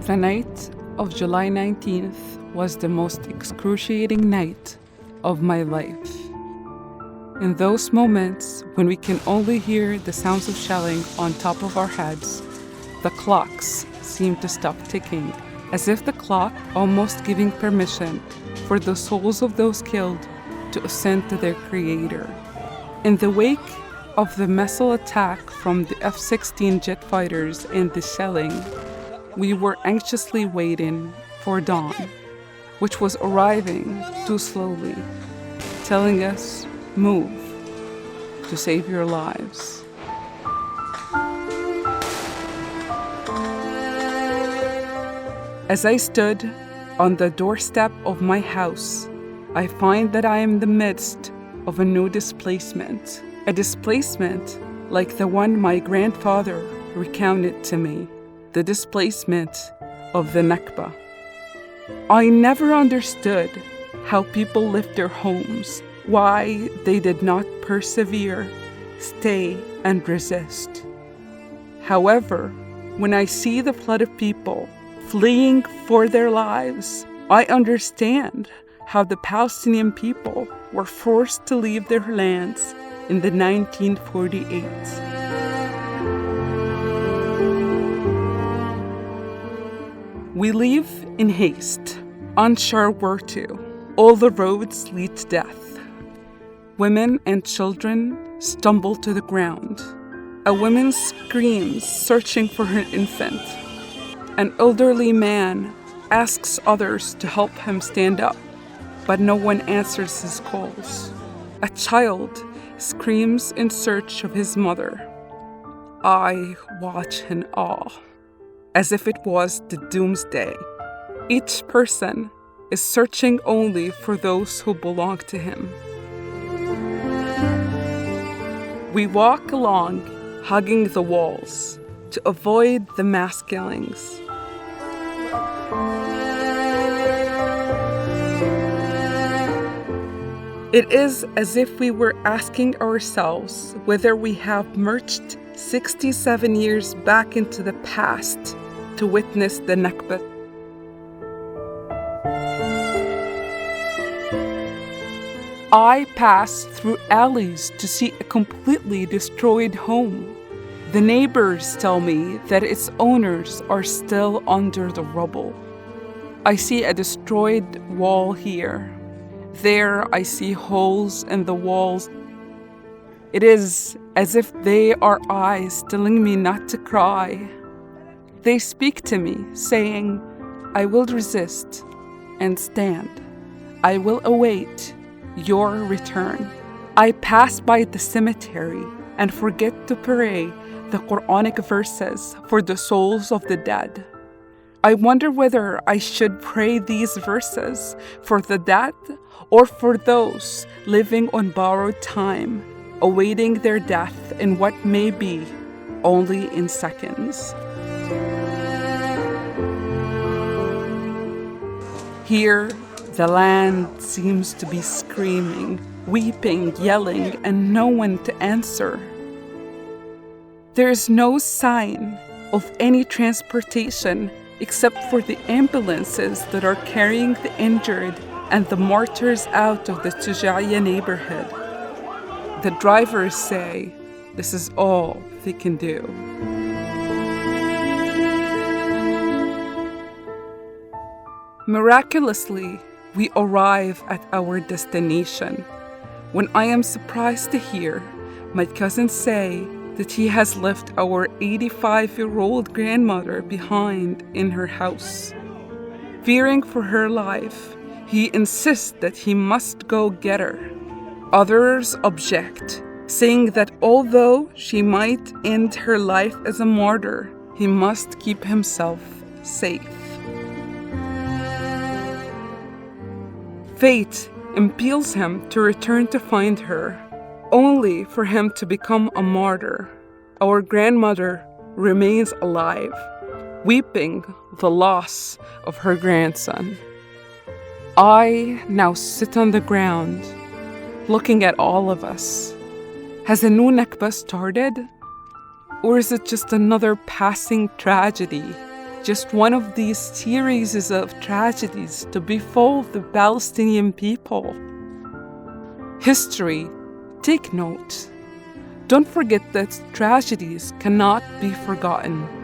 The night of July 19th was the most excruciating night of my life. In those moments when we can only hear the sounds of shelling on top of our heads, the clocks seem to stop ticking, as if the clock almost giving permission for the souls of those killed to ascend to their creator. In the wake of the missile attack from the F-16 jet fighters and the shelling, we were anxiously waiting for dawn, which was arriving too slowly, telling us, move, to save your lives. As I stood on the doorstep of my house, I find that I am in the midst of a new displacement, a displacement like the one my grandfather recounted to me, the displacement of the Nakba. I never understood how people left their homes, why they did not persevere, stay, and resist. However, when I see the flood of people fleeing for their lives, I understand how the Palestinian people were forced to leave their lands in the 1948. We leave in haste, unsure where to. All the roads lead to death. Women and children stumble to the ground. A woman screams, searching for her infant. An elderly man asks others to help him stand up, but no one answers his calls. A child screams in search of his mother. I watch in awe, as if it was the doomsday. Each person is searching only for those who belong to him. We walk along, hugging the walls to avoid the mass killings. It is as if we were asking ourselves whether we have marched 67 years back into the past to witness the Nakba. I pass through alleys to see a completely destroyed home. The neighbors tell me that its owners are still under the rubble. I see a destroyed wall here. There I see holes in the walls. It is as if they are eyes telling me not to cry. They speak to me, saying, I will resist and stand. I will await your return. I pass by the cemetery and forget to pray the Quranic verses for the souls of the dead. I wonder whether I should pray these verses for the dead or for those living on borrowed time, awaiting their death in what may be only in seconds. Here, the land seems to be screaming, weeping, yelling, and no one to answer. There is no sign of any transportation except for the ambulances that are carrying the injured and the martyrs out of the Shuja'iyah neighborhood. The drivers say this is all they can do. Miraculously, we arrive at our destination when I am surprised to hear my cousin say that he has left our 85-year-old grandmother behind in her house. Fearing for her life, he insists that he must go get her. Others object, saying that although she might end her life as a martyr, he must keep himself safe. Fate impels him to return to find her, only for him to become a martyr. Our grandmother remains alive, weeping the loss of her grandson. I now sit on the ground, looking at all of us. Has a new Nakba started? Or is it just another passing tragedy just one of these series of tragedies to befall the Palestinian people. History, take note. Don't forget that tragedies cannot be forgotten.